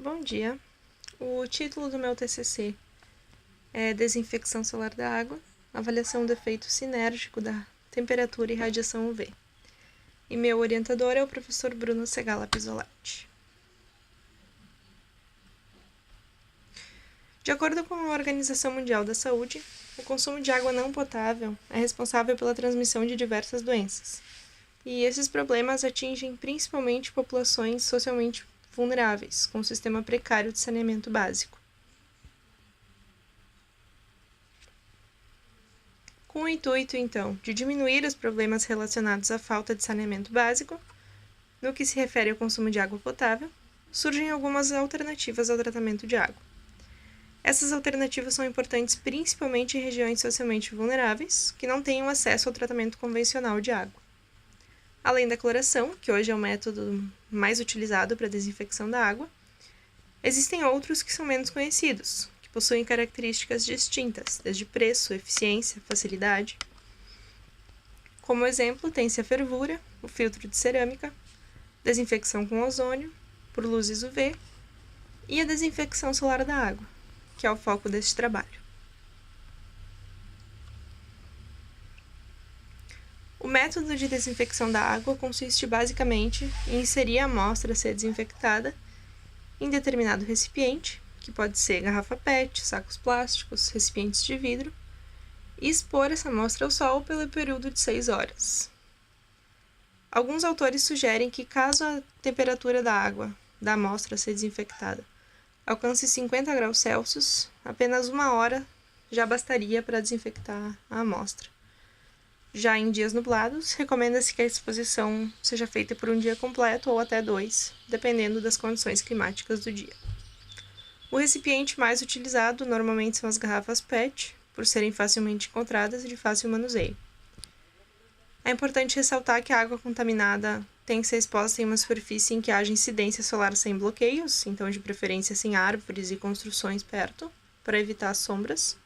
Bom dia. O título do meu TCC é Desinfecção solar da água, avaliação do efeito sinérgico da temperatura e radiação UV. E meu orientador é o professor Bruno Segala Pisolatti. De acordo com a Organização Mundial da Saúde, o consumo de água não potável é responsável pela transmissão de diversas doenças. E esses problemas atingem principalmente populações socialmente vulneráveis, com um sistema precário de saneamento básico. Com o intuito, então, de diminuir os problemas relacionados à falta de saneamento básico, no que se refere ao consumo de água potável, surgem algumas alternativas ao tratamento de água. Essas alternativas são importantes principalmente em regiões socialmente vulneráveis, que não tenham acesso ao tratamento convencional de água. Além da cloração, que hoje é o método mais utilizado para a desinfecção da água, existem outros que são menos conhecidos, que possuem características distintas, desde preço, eficiência, facilidade. Como exemplo, tem-se a fervura, o filtro de cerâmica, desinfecção com ozônio, por luzes UV, e a desinfecção solar da água, que é o foco deste trabalho. O método de desinfecção da água consiste basicamente em inserir a amostra a ser desinfectada em determinado recipiente, que pode ser garrafa PET, sacos plásticos, recipientes de vidro, e expor essa amostra ao sol pelo período de 6 horas. Alguns autores sugerem que, caso a temperatura da água da amostra a ser desinfectada alcance 50 graus Celsius, apenas 1 hora já bastaria para desinfectar a amostra. Já em dias nublados, recomenda-se que a exposição seja feita por um dia completo ou até 2, dependendo das condições climáticas do dia. O recipiente mais utilizado normalmente são as garrafas PET, por serem facilmente encontradas e de fácil manuseio. É importante ressaltar que a água contaminada tem que ser exposta em uma superfície em que haja incidência solar sem bloqueios, então de preferência sem árvores e construções perto, para evitar as sombras.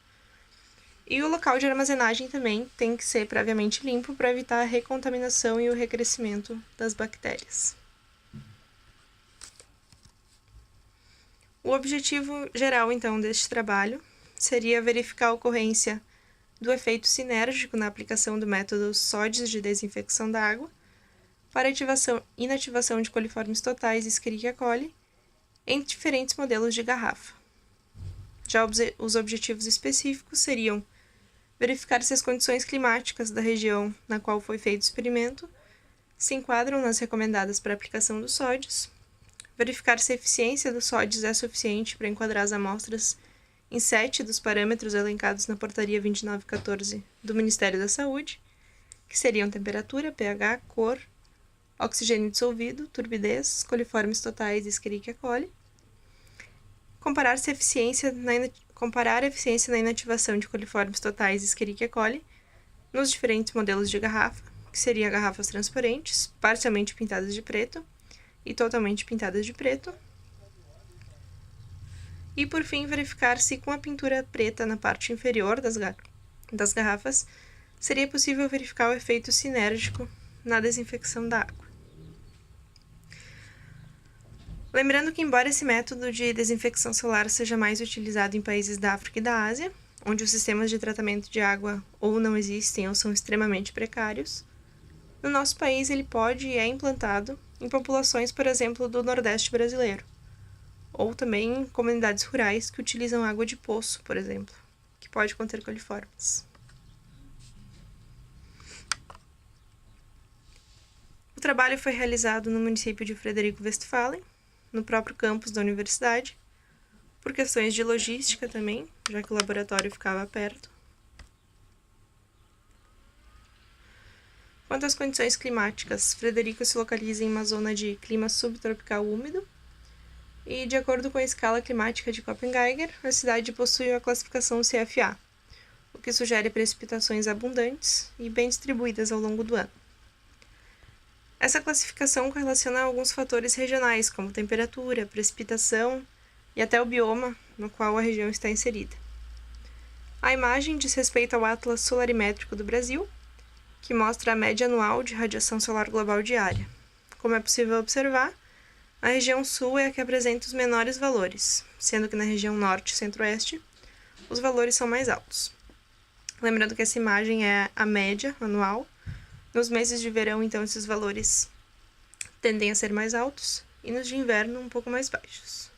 E o local de armazenagem também tem que ser previamente limpo para evitar a recontaminação e o recrescimento das bactérias. O objetivo geral, então, deste trabalho seria verificar a ocorrência do efeito sinérgico na aplicação do método SODIS de desinfecção da água para inativação de coliformes totais e Escherichia coli em diferentes modelos de garrafa. Já os objetivos específicos seriam verificar se as condições climáticas da região na qual foi feito o experimento se enquadram nas recomendadas para a aplicação do SODIS, verificar se a eficiência do SODIS é suficiente para enquadrar as amostras em 7 dos parâmetros elencados na Portaria 2914 do Ministério da Saúde, que seriam temperatura, pH, cor, oxigênio dissolvido, turbidez, coliformes totais e Escherichia coli, comparar a eficiência na inativação de coliformes totais e Escherichia coli nos diferentes modelos de garrafa, que seriam garrafas transparentes, parcialmente pintadas de preto e totalmente pintadas de preto. E, por fim, verificar se com a pintura preta na parte inferior das garrafas seria possível verificar o efeito sinérgico na desinfecção da água. Lembrando que, embora esse método de desinfecção solar seja mais utilizado em países da África e da Ásia, onde os sistemas de tratamento de água ou não existem ou são extremamente precários, no nosso país ele pode e é implantado em populações, por exemplo, do Nordeste brasileiro, ou também em comunidades rurais que utilizam água de poço, por exemplo, que pode conter coliformes. O trabalho foi realizado no município de Frederico Westphalen, no próprio campus da universidade, por questões de logística também, já que o laboratório ficava perto. Quanto às condições climáticas, Frederico se localiza em uma zona de clima subtropical úmido, e, de acordo com a escala climática de Köppen-Geiger, a cidade possui a classificação CFA, o que sugere precipitações abundantes e bem distribuídas ao longo do ano. Essa classificação correlaciona alguns fatores regionais, como temperatura, precipitação e até o bioma no qual a região está inserida. A imagem diz respeito ao Atlas Solarimétrico do Brasil, que mostra a média anual de radiação solar global diária. Como é possível observar, A região sul é a que apresenta os menores valores, sendo que na região norte e centro-oeste os valores são mais altos. Lembrando que essa imagem é a média anual. Nos meses de verão, então, esses valores tendem a ser mais altos e nos de inverno um pouco mais baixos.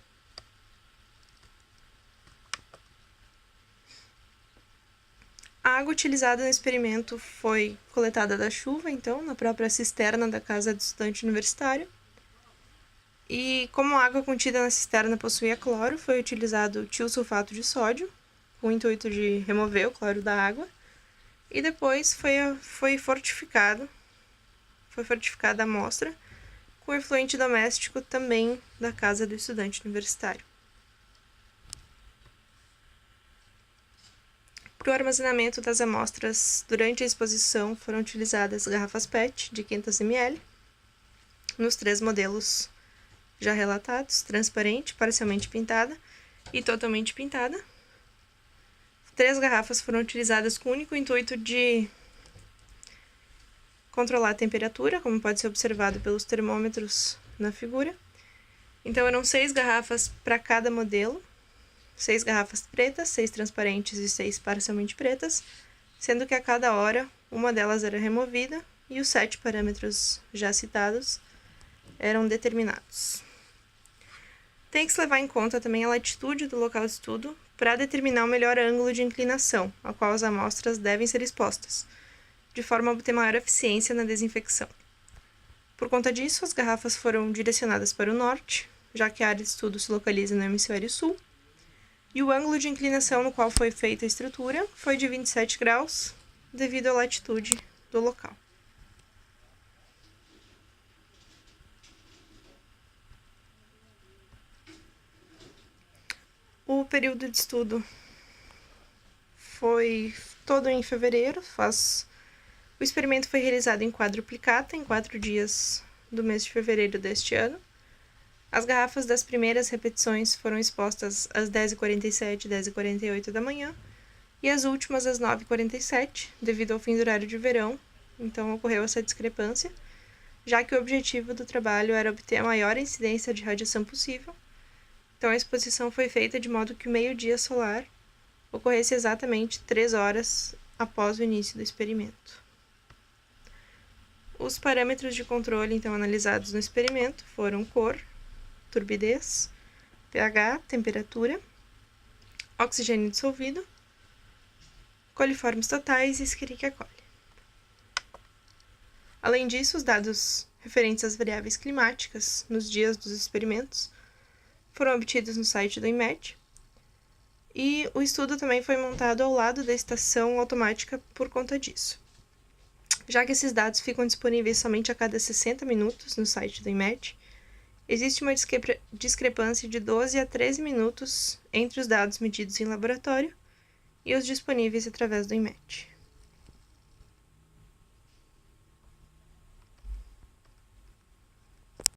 A água utilizada no experimento foi coletada da chuva, então, na própria cisterna da casa do estudante universitário. E como a água contida na cisterna possuía cloro, foi utilizado tiosulfato de sódio, com o intuito de remover o cloro da água. E depois foi fortificada a amostra com efluente doméstico também da casa do estudante universitário. Para o armazenamento das amostras durante a exposição foram utilizadas garrafas PET de 500 ml, nos 3 modelos já relatados, transparente, parcialmente pintada e totalmente pintada. 3 garrafas foram utilizadas com o único intuito de controlar a temperatura, como pode ser observado pelos termômetros na figura. Então, eram 6 garrafas para cada modelo, 6 garrafas pretas, 6 transparentes e 6 parcialmente pretas, sendo que a cada hora uma delas era removida e os 7 parâmetros já citados eram determinados. Tem que se levar em conta também a latitude do local de estudo para determinar o melhor ângulo de inclinação ao qual as amostras devem ser expostas, de forma a obter maior eficiência na desinfecção. Por conta disso, as garrafas foram direcionadas para o norte, já que a área de estudo se localiza no hemisfério sul, e o ângulo de inclinação no qual foi feita a estrutura foi de 27 graus, devido à latitude do local. O período de estudo foi todo em fevereiro. O experimento foi realizado em quadruplicata, em 4 dias do mês de fevereiro deste ano. As garrafas das primeiras repetições foram expostas às 10h47 e 10h48 da manhã, e as últimas às 9h47, devido ao fim do horário de verão, então ocorreu essa discrepância, já que o objetivo do trabalho era obter a maior incidência de radiação possível. Então, a exposição foi feita de modo que o meio-dia solar ocorresse exatamente 3 horas após o início do experimento. Os parâmetros de controle, então, analisados no experimento foram cor, turbidez, pH, temperatura, oxigênio dissolvido, coliformes totais e Escherichia coli. Além disso, os dados referentes às variáveis climáticas nos dias dos experimentos foram obtidos no site do INMET, e o estudo também foi montado ao lado da estação automática por conta disso. Já que esses dados ficam disponíveis somente a cada 60 minutos no site do INMET, existe uma discrepância de 12 a 13 minutos entre os dados medidos em laboratório e os disponíveis através do INMET.